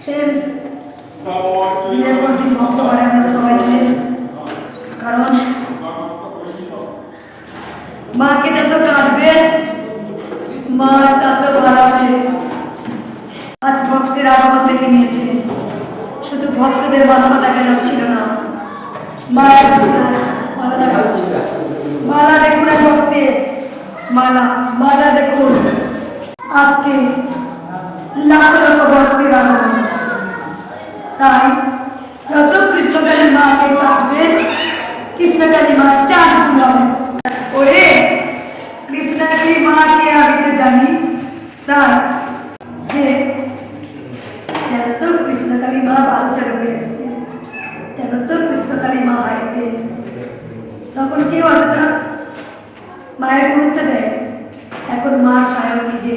Same দিনের পর দিন ভক্ত করে আমরা সবাই মিলে, কারণ মাকে যত কাঁদবে মা তত বাড়াবে। আজ ভক্তের আগমন দেখে নিয়েছে, শুধু ভক্তদের মাথা দেখা যাচ্ছিল না, মায়ের মালা দেখা, মালা দেখুন এক ভক্তের মালা, মালা দেখুন। আজকে লাখ লাখ ভক্তের আগমন, তাই যত কৃষ্ণকালী মাকে কাঁদবে কৃষ্ণকালী মা চাঁদ ঘুরাবে। ওরে কৃষ্ণকালী মাকে আমি তো জানি, তাই যে যেন তো কৃষ্ণকালী মা বাচ্চা রূপে এসছে, যেন তো কৃষ্ণকালী মা হাইটে, তখন কেউ অতটা মায়ের গুরুত্ব দেয়। এখন মা স্বয়ং নিজে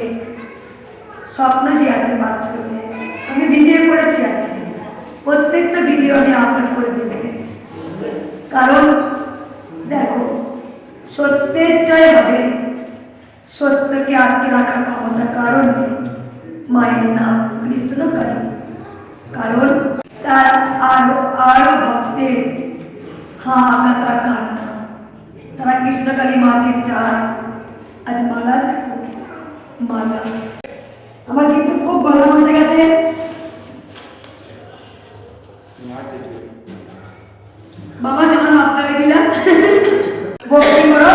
স্বপ্ন দিয়ে আসেন বাচ্চা রূপে। আমি ভিডিও করেছি, আজকে প্রত্যেকটা ভিডিও আমি আপলোড করে দেবে, কারণ দেখো সত্যের জয় হবে, সত্যকে আটকে রাখার ক্ষমতা কারণ নেই। মায়ের নাম কৃষ্ণকালী, কারণ তার আরো আরো ভক্তের হাহাকার কান্না, তারা কৃষ্ণকালী মাকে চায়। আজ মালা দেখো, মালা আমার কিন্তু খুব ভালো মনে গেছে। বাবা যেমন ভাবতে হয়েছিলাম ভক্তি করো,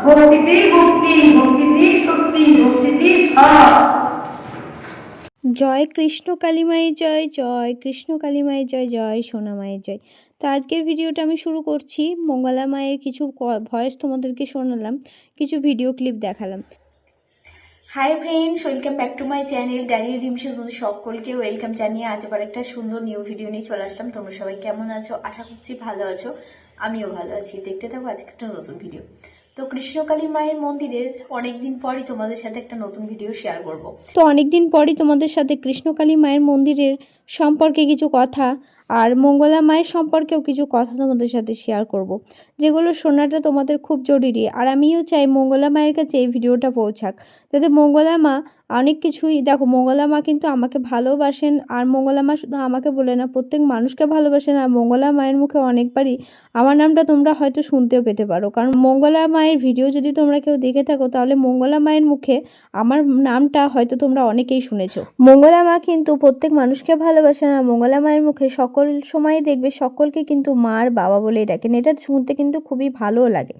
ভক্তিতেই ভক্তি, ভক্তিতেই শক্তি, ভক্তিতেই সব। জয় কৃষ্ণ কালীমায়ের জয়, জয় কৃষ্ণ কালীমায়ের জয়, জয় সোনা মায়ের জয়। তো আজকের ভিডিওটা আমি শুরু করছি। মঙ্গলা মায়ের কিছু ভয়েস তোমাদেরকে শোনালাম, কিছু ভিডিও ক্লিপ দেখালাম। Hi friends, welcome back to my channel diary ডিমসের মধ্যে সকলকে ওয়েলকাম জানিয়ে আজ আবার একটা সুন্দর নিউ ভিডিও নিয়ে চলে আসলাম। তোমরা সবাই কেমন আছো? আশা করছি ভালো আছো, আমিও ভালো আছি। দেখতে থাকো আজকে একটা নতুন ভিডিও। তো কৃষ্ণকালী মায়ের মন্দিরের অনেকদিন পরই তোমাদের সাথে একটা নতুন ভিডিও শেয়ার করব। তো অনেকদিন পরই তোমাদের সাথে কৃষ্ণকালী মায়ের মন্দিরের সম্পর্কে কিছু কথা আর মঙ্গলা মায়ের সম্পর্কেও কিছু কথা তোমাদের সাথে শেয়ার করব, যেগুলো শোনাটা তোমাদের খুব জরুরি। আর আমিও চাই মঙ্গলা মায়ের কাছে এই ভিডিওটা পৌঁছাক, যাতে মঙ্গলা মা অনেক কিছুই, দেখো মঙ্গলা মা কিন্তু আমাকে ভালোবাসেন, আর মঙ্গলা মা শুধু আমাকে বলে না, প্রত্যেক মানুষকে ভালোবাসেন। আর মঙ্গলা মায়ের মুখে অনেকবারই আমার নামটা তোমরা হয়তো শুনতেও পেতে পারো, কারণ মঙ্গলা মায়ের ভিডিও যদি তোমরা কেউ দেখে থাকো তাহলে মঙ্গলা মায়ের মুখে আমার নামটা হয়তো তোমরা অনেকেই শুনেছো। মঙ্গলা মা কিন্তু প্রত্যেক মানুষকে ভালোবাসেন, আর মঙ্গলা মায়ের মুখে সকল সময় দেখবে সকলকে কিন্তু মা আর বাবা বলেই ডাকেন। এটা শুনতে কিন্তু খুবই ভালোও লাগে।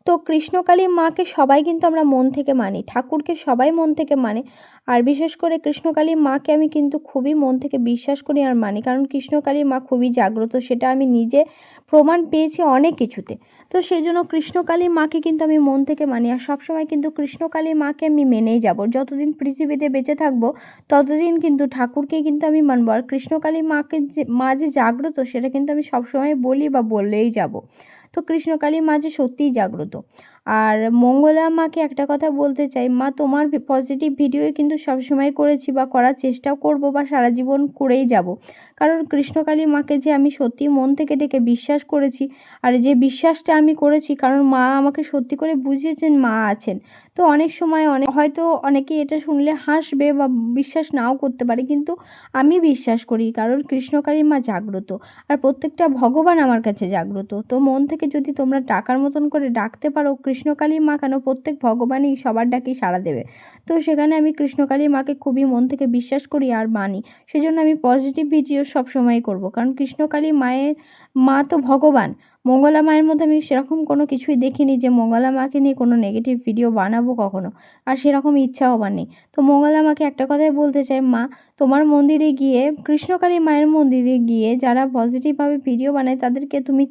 তো কৃষ্ণকালী মাকে সবাই কিন্তু আমরা মন থেকে মানি, ঠাকুরকে সবাই মন থেকে মানে, আর বিশেষ করে কৃষ্ণকালী মাকে আমি কিন্তু খুবই মন থেকে বিশ্বাস করি আর মানি, কারণ কৃষ্ণকালী মা খুবই জাগ্রত, সেটা আমি নিজে প্রমাণ পেয়েছি অনেক কিছুতে। তো সেই জন্য কৃষ্ণকালী মাকে কিন্তু আমি মন থেকে মানি, আর সবসময় কিন্তু কৃষ্ণকালী মাকে আমি মেনেই যাব। যতদিন পৃথিবীতে বেঁচে থাকবো ততদিন কিন্তু ঠাকুরকে কিন্তু আমি মানবো, আর কৃষ্ণকালী মাকে যে মা যে জাগ্রত সেটা কিন্তু আমি সবসময় বলি বা বললেই যাব। তো কৃষ্ণকালী মা যে সত্যিই জাগ্রত। আর মঙ্গলা মাকে একটা কথা বলতে চাই, মা তোমার পজিটিভ ভিডিওই কিন্তু সবসময় করেছি বা করার চেষ্টাও করব বা সারা জীবন করেই যাব, কারণ কৃষ্ণকালী মাকে যে আমি সত্যি মন থেকে ডেকে বিশ্বাস করেছি, আর যে বিশ্বাসটা আমি করেছি কারণ মা আমাকে সত্যি করে বুঝিয়েছেন মা আছেন। তো অনেক সময় হয়তো অনেকে এটা শুনলে হাসবে বা বিশ্বাস নাও করতে পারে, কিন্তু আমি বিশ্বাস করি, কারণ কৃষ্ণকালী মা জাগ্রত, আর প্রত্যেকটা ভগবান আমার কাছে জাগ্রত। তো মন থেকে যদি তোমরা ডাকার মতন করে ডাকতে পারো কৃষ্ণকালী মা, কেন প্রত্যেক ভগবানই সবার ডাকেই সাড়া দেবে। তো সেখানে আমি কৃষ্ণকালী মাকে খুবই মন থেকে বিশ্বাস করি আর মানি, সেজন্য আমি পজিটিভ ভিডিও সবসময় করব, কারণ কৃষ্ণকালী মায়ের মা তো ভগবান। মঙ্গলা মায়ের মধ্যে আমি সেরকম কোনো কিছুই দেখিনি যে মঙ্গলা মাকে নিয়ে কোনো নেগেটিভ ভিডিও বানাবো কখনো, আর সেরকম ইচ্ছাও আমার নেই। তো মঙ্গলা মাকে একটা কথাই বলতে চাই, মা তোমার মন্দিরে গিয়ে, কৃষ্ণকালী মায়ের মন্দিরে গিয়ে যারা পজিটিভভাবে ভিডিও বানায় তাদেরকে তুমি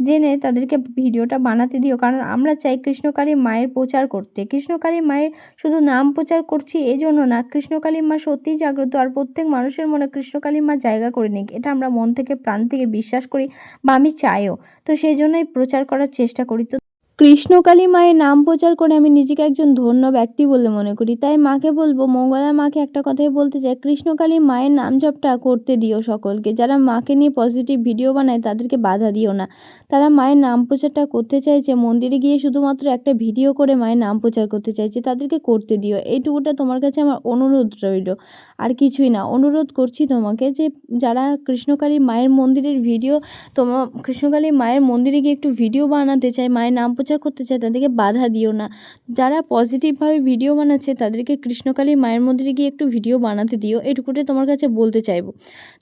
জেনে তাদেরকে ভিডিওটা বানাতে দিও, কারণ আমরা চাই কৃষ্ণকালী মায়ের প্রচার করতে। কৃষ্ণকালী মায়ের শুধু নাম প্রচার করছি এজন্য না, কৃষ্ণকালী মা সত্যিই জাগ্রত, আর প্রত্যেক মানুষের মনে কৃষ্ণকালী মা জায়গা করে নিক, এটা আমরা মন থেকে প্রাণ থেকে বিশ্বাস করি বা আমি চাইও। তো সেই জন্যই প্রচার করার চেষ্টা করি। তো কৃষ্ণকালী মায়ের নাম প্রচার করে আমি নিজেকে একজন ধন্য ব্যক্তি বলে মনে করি। তাই মাকে বলবো, মঙ্গলা মাকে একটা কথাই বলতে চাই, কৃষ্ণকালী মায়ের নাম জপটা করতে দিও সকলকে। যারা মাকে নিয়ে পজিটিভ ভিডিও বানায় তাদেরকে বাধা দিও না। তারা মায়ের নাম প্রচারটা করতে চাইছে, মন্দিরে গিয়ে শুধুমাত্র একটা ভিডিও করে মায়ের নাম প্রচার করতে চাইছে, তাদেরকে করতে দিও। এইটুকুটা তোমার কাছে আমার অনুরোধ রইল, আর কিছুই না। অনুরোধ করছি তোমাকে যে যারা কৃষ্ণকালী মায়ের মন্দিরের ভিডিও, তোমার কৃষ্ণকালী মায়ের মন্দিরে গিয়ে একটু ভিডিও বানাতে চায়, মায়ের নাম প্রচার করতে চায়, তাদেরকে বাধা দিও না। যারা পজিটিভভাবে ভিডিও বানাচ্ছে তাদেরকে কৃষ্ণকালী মায়ের মন্দিরে গিয়ে একটু ভিডিও বানাতে দিও, এটুকুটাই তোমার কাছে বলতে চাইবো।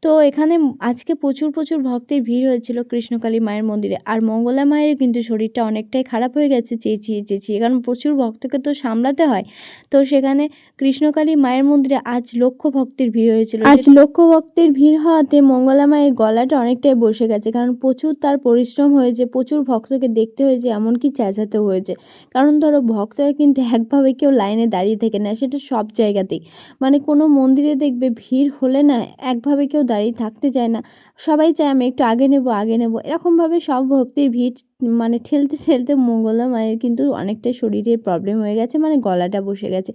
তো এখানে আজকে প্রচুর ভক্তের ভিড় হয়েছিল কৃষ্ণকালী মায়ের মন্দিরে। আর মঙ্গলা মায়ের কিন্তু শরীরটা অনেকটাই খারাপ হয়ে গেছে চেঁচিয়ে, কারণ প্রচুর ভক্তকে তো সামলাতে হয়। তো সেখানে কৃষ্ণকালী মায়ের মন্দিরে আজ লক্ষ ভক্তের ভিড় হয়েছিল। আজ লক্ষ ভক্তের ভিড় হওয়াতে মঙ্গলা মায়ের গলাটা অনেকটাই বসে গেছে, কারণ প্রচুর তার পরিশ্রম হয়েছে, প্রচুর ভক্তকে দেখতে হয়েছে, এমনকি চেঁচাতেও হয়েছে। কারণ ধরো ভক্তরা কিন্তু একভাবে কেউ লাইনে দাঁড়িয়ে থেকে না, সেটা সব জায়গাতেই। মানে কোনো মন্দিরে দেখবে ভিড় হলে না একভাবে কেউ দাঁড়িয়ে থাকতে চায় না, সবাই চায় আমি একটু আগে নেব এরকমভাবে সব ভক্তির ভিড় মানে ঠেলতে মঙ্গলা মায়ের কিন্তু অনেকটাই শরীরের প্রবলেম হয়ে গেছে, মানে গলাটা বসে গেছে।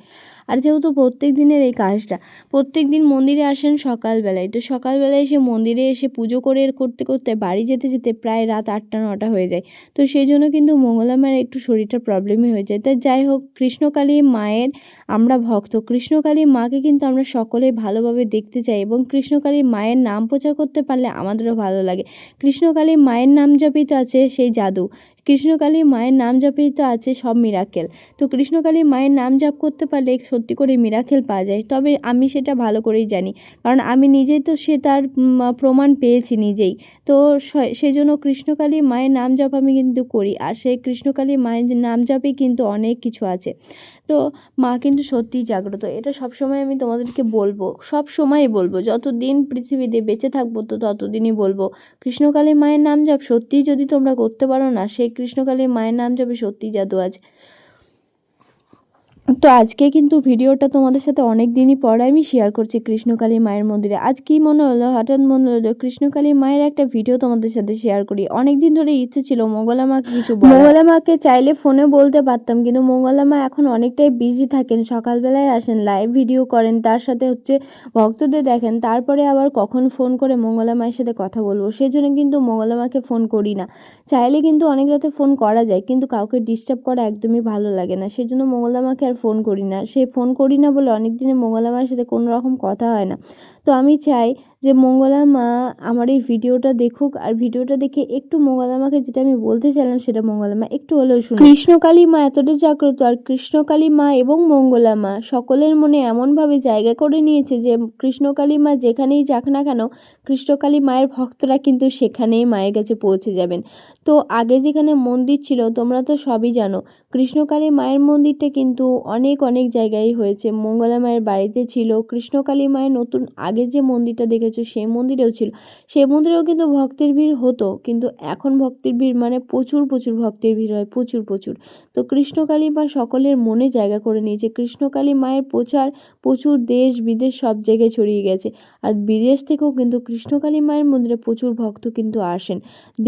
আর যেহেতু প্রত্যেক দিনের এই কাজটা, প্রত্যেক দিন মন্দিরে আসেন সকালবেলায়, তো সকালবেলায় এসে মন্দিরে এসে পুজো করতে বাড়ি যেতে প্রায় রাত 8টা-9টা হয়ে যায়। তো সেই জন্য কিন্তু মঙ্গলা মায়ের একটু শরীরটা প্রবলেমই হয়ে যায়। তাই যাই হোক, কৃষ্ণকালী মায়ের আমরা ভক্ত, কৃষ্ণকালী মাকে কিন্তু আমরা সকলেই ভালোভাবে দেখতে চাই, এবং কৃষ্ণকালী মায়ের নাম প্রচার করতে পারলে আমাদেরও ভালো লাগে। কৃষ্ণকালী মায়ের নাম জপেই তো আছে সেই জাদু, কৃষ্ণকালী মায়ের নাম জপেই তো আছে সব মিরাকেল। তো কৃষ্ণকালী মায়ের নাম জপ করতে পারলে সত্যি করে মিরাকেল পাওয়া যায়। তবে আমি সেটা ভালো করেই জানি, কারণ আমি নিজেই তো সে তার প্রমাণ পেয়েছি নিজেই। তো সেই জন্য কৃষ্ণকালী মায়ের নাম জপ আমি কিন্তু করি, আর সেই কৃষ্ণকালী মায়ের নাম জপে কিন্তু অনেক কিছু আছে। তো মা কিন্তু সত্যিই জাগ্রত, এটা সবসময় আমি তোমাদেরকে বলবো, সব সময়ই বলবো, যতদিন পৃথিবীতে বেঁচে থাকবো তো ততদিনই বলবো, কৃষ্ণকালী মায়ের নাম জপ সত্যিই যদি তোমরা করতে পারো না, সেই কৃষ্ণকালী মায়ের নাম জপে সত্যিই জাদু আছে। তো আজকে কিন্তু ভিডিওটা তোমাদের সাথে অনেক দিনই পরে আমি শেয়ার করছি কৃষ্ণকালী মায়ের মন্দিরে। আজ কি মনে হলো, হঠাৎ মনে হলো কৃষ্ণকালী মায়ের একটা ভিডিও তোমাদের সাথে শেয়ার করি। অনেক দিন ধরে ইচ্ছে ছিল মঙ্গলা মাকে কিছু বলার। মঙ্গলা মাকে চাইলে ফোনে বলতে পারতাম, কিন্তু মঙ্গলা মা এখন অনেকটাই বিজি থাকেন, সকালবেলায় আসেন, লাইভ ভিডিও করেন, তার সাথে ভক্তদের দেখেন, তারপরে আবার কখন ফোন করে মঙ্গলা মায়ের সাথে কথা বলবো, সেই জন্য কিন্তু মঙ্গলা মাকে ফোন করি না। চাইলে কিন্তু অনেক রাতে ফোন করা যায়, কিন্তু কাউকে ডিস্টার্ব করা একদমই ভালো লাগে না, সেই জন্য মঙ্গলা মাকে আর ফোন করি না। সে ফোন করি না বলে অনেক দিনে মঙ্গলা মায়ের সাথে কোনো রকম কথা হয় না। তো আমি চাই যে মঙ্গলা মা আমার এই ভিডিওটা দেখুক, আর ভিডিওটা দেখে একটু মঙ্গলা মাকে যেটা আমি বলতে চাইলাম সেটা মঙ্গলা মা একটু হলেও শুনুক। কৃষ্ণকালী মা এতটা জাগ্রত, আর কৃষ্ণকালী মা এবং মঙ্গলা মা সকলের মনে এমনভাবে জায়গা করে নিয়েছে যে কৃষ্ণকালী মা যেখানেই যাক না কেন, কৃষ্ণকালী মায়ের ভক্তরা কিন্তু সেখানেই মায়ের কাছে পৌঁছে যাবেন। তো আগে যেখানে মন্দির ছিল তোমরা তো সবই জানো, কৃষ্ণকালী মায়ের মন্দিরটা কিন্তু অনেক জায়গায় হয়েছে। মঙ্গলা মায়ের বাড়িতে ছিল, কৃষ্ণকালী মায়ের নতুন আগে যে মন্দিরটা দেখেছো সেই মন্দিরেও ছিল, সেই মন্দিরেও কিন্তু ভক্তের ভিড় হতো, কিন্তু এখন ভক্তের ভিড় মানে প্রচুর ভক্তের ভিড় হয়, প্রচুর। তো কৃষ্ণকালী মা সকলের মনে জায়গা করে নিয়েছে। কৃষ্ণকালী মায়ের প্রচার প্রচুর দেশ বিদেশ সব জায়গায় ছড়িয়ে গেছে, আর বিদেশ থেকেও কিন্তু কৃষ্ণকালী মায়ের মন্দিরে প্রচুর ভক্ত কিন্তু আসেন,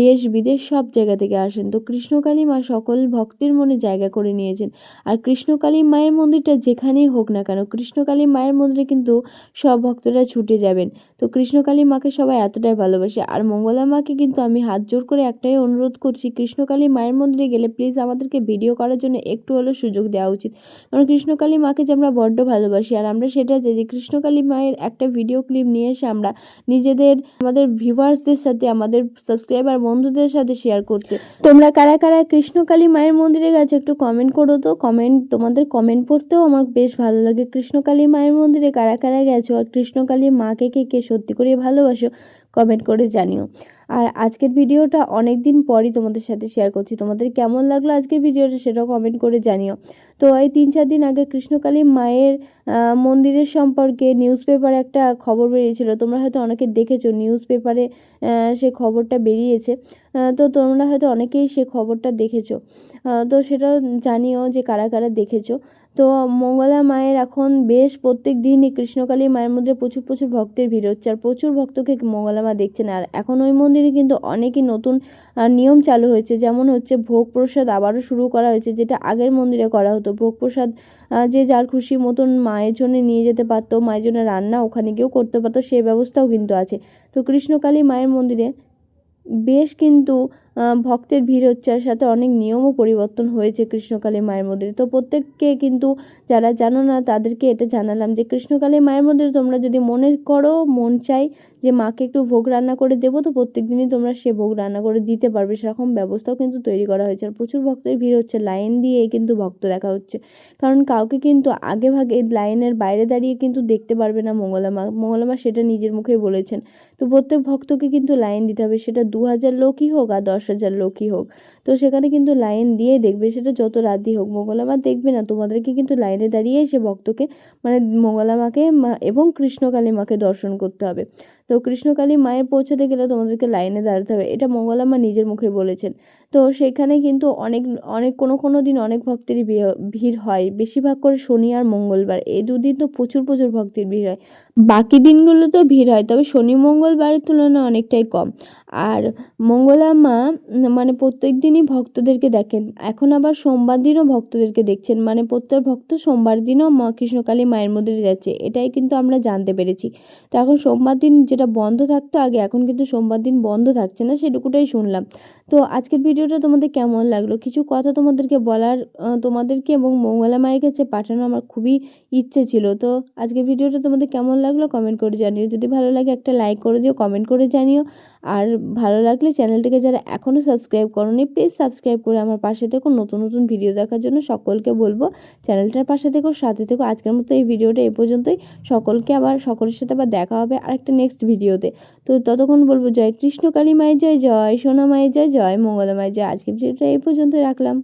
দেশ বিদেশ সব জায়গা থেকে আসেন। তো কৃষ্ণকালী মা সকল ভক্তের মনে জায়গা করে নিয়েছেন। আর কৃষ্ণকালী মায়ের মন্দিরটা যেখানেই হোক না কেন, কৃষ্ণকালী মায়ের মন্দিরে কিন্তু সব ভক্তরা ছুটে যাবেন। তো কৃষ্ণকালী মাকে সবাই এতটাই ভালোবাসে। আর মঙ্গলা মাকে কিন্তু আমি হাত জোর করে একটাই অনুরোধ করছি, কৃষ্ণকালী মায়ের মন্দিরে গেলে প্লিজ আমাদেরকে ভিডিও করার জন্য একটু হলেও সুযোগ দেওয়া উচিত, কারণ কৃষ্ণকালী মাকে যে আমরা বড্ড ভালোবাসি, আর আমরা সেটা চাই যে কৃষ্ণকালী মায়ের একটা ভিডিও ক্লিপ নিয়ে এসে আমরা আমাদের ভিউয়ার্সদের সাথে, আমাদের সাবস্ক্রাইবার বন্ধুদের সাথে শেয়ার করতে। তোমরা কারা কৃষ্ণকালী মায়ের মন্দিরে গেছো একটু কমেন্ট করো তো। তোমাদের কমেন্ট পড়তেও আমার বেশ ভালো লাগে। কৃষ্ণকালী মায়ের মন্দিরে কারা গেছো, আর কৃষ্ণকালী মাকে কে সত্যি করে ভালোবাসো কমেন্ট করে জানিও। আর আজকের ভিডিওটা অনেক দিন পরই তোমাদের সাথে শেয়ার করছি, তোমাদের কেমন লাগলো আজকের ভিডিওটা সেটাও কমেন্ট করে জানিও। তো এই 3-4 দিন আগে কৃষ্ণকালী মায়ের মন্দিরের সম্পর্কে নিউজ পেপারে একটা খবর বেরিয়েছিল, তোমরা হয়তো অনেকে দেখেছো, নিউজ পেপারে সে খবরটা বেরিয়েছে। তো তোমরা হয়তো অনেকেই সে খবরটা দেখেছো। তো সেটাও জানিও যে কারা কারা দেখেছো। তো মঙ্গলা মায়ের এখন বেশ প্রত্যেক দিনই কৃষ্ণকালী মায়ের মধ্যে প্রচুর প্রচুর ভক্তের ভিড় হচ্ছে, আর প্রচুর ভক্তকে মঙ্গলা মা দেখছেন। আর এখন ওই মন্দিরে কিন্তু অনেকই নতুন নিয়ম চালু হয়েছে, যেমন হচ্ছে ভোগ প্রসাদ আবারও শুরু করা হয়েছে, যেটা আগের মন্দিরে করা হতো। ভোগ প্রসাদ যে যার খুশি মতন মায়ের জন্য নিয়ে যেতে পারতো, মায়ের জন্য রান্না ওখানে গিয়েও করতে পারতো, সেই ব্যবস্থাও কিন্তু আছে। তো কৃষ্ণকালী মায়ের মন্দিরে বেশ কিন্তু ভক্তের ভিড় হচ্ছে, আর সাথে অনেক নিয়মও পরিবর্তন হয়েছে কৃষ্ণকালী মায়ের মন্দিরে। তো প্রত্যেককে কিন্তু যারা জানো না তাদেরকে এটা জানালাম যে কৃষ্ণকালী মায়ের মন্দিরে তোমরা যদি মনে করো, মন চাই যে মাকে একটু ভোগ রান্না করে দেবো, তো প্রত্যেক দিনই তোমরা সে ভোগ রান্না করে দিতে পারবে, সেরকম ব্যবস্থাও কিন্তু তৈরি করা হয়েছে। আর প্রচুর ভক্তের ভিড় হচ্ছে, লাইন দিয়ে কিন্তু ভক্ত দেখা হচ্ছে, কারণ কাউকে কিন্তু আগে ভাগে লাইনের বাইরে দাঁড়িয়ে কিন্তু দেখতে পারবে না মঙ্গলা মা। মঙ্গলা মা সেটা নিজের মুখেই বলেছেন। তো প্রত্যেক ভক্তকে কিন্তু লাইন দিতে হবে, সেটা 2000 লোকই হোক আর 10,000 লোকই হোক। তো সেখানে কিন্তু লাইন দিয়ে দেখবে, সেটা যত রাতই হোক। মঙ্গলা মা দেখবে না, তোমাদেরকে কিন্তু লাইনে দাঁড়িয়ে সে ভক্তকে মানে মঙ্গলা মাকে এবং কৃষ্ণকালী মাকে দর্শন করতে হবে। তো কৃষ্ণকালী মায়ের পৌঁছাতে গেলে তোমাদেরকে লাইনে দাঁড়াতে হবে, এটা মঙ্গলা মা নিজের মুখে বলেছেন। তো সেখানে কিন্তু অনেক অনেক কোনো দিন অনেক ভক্তেরই ভিড় হয়, বেশিরভাগ করে শনি আর মঙ্গলবার, এই দুদিন তো প্রচুর প্রচুর ভক্তের ভিড় হয়। বাকি দিনগুলো তো ভিড় হয়, তবে শনি মঙ্গলবারের তুলনায় অনেকটাই কম। আর মঙ্গলা মা মানে প্রত্যেক দিনই ভক্তদেরকে দেখেন, এখন আবার সোমবার দিনও ভক্তদেরকে দেখছেন, মানে প্রত্যেক ভক্ত সোমবার দিনও মা কৃষ্ণকালী মায়ের মন্দিরে যাচ্ছে, এটাই কিন্তু আমরা জানতে পেরেছি। তো এখন সোমবার দিন যেটা বন্ধ থাকতো আগে, এখন কিন্তু সোমবার দিন বন্ধ থাকছে না, সেটুকুটাই শুনলাম। তো আজকের ভিডিওটা তোমাদের কেমন লাগলো, কিছু কথা তোমাদেরকে বলার তোমাদেরকে এবং মঙ্গলা মায়ের কাছে পাঠানো আমার খুবই ইচ্ছে ছিল। তো আজকের ভিডিওটা তোমাদের কেমন লাগলো কমেন্ট করে জানিও, যদি ভালো লাগে একটা লাইক করে দিও, কমেন্ট করে জানিও। আর ভালো লাগলে চ্যানেলটিকে যারা এখনও সাবস্ক্রাইব করোনি, প্লিজ সাবস্ক্রাইব করে আমার পাশে থেকো। নতুন নতুন ভিডিও দেখার জন্য সকলকে বলবো চ্যানেলটার পাশে থেকো, সাথে থেকো। আজকের মতো এই ভিডিওটা এই পর্যন্তই, সকলের সাথে আবার দেখা হবে আরেকটা নেক্সট ভিডিওতে। তো ততক্ষণ বলবো জয় কৃষ্ণকালী মায়ের জয়, জয় সোনা মায়ের জয়, জয় মঙ্গলা মায়ের জয়। আজকের ভিডিওটা এই পর্যন্তই রাখলাম।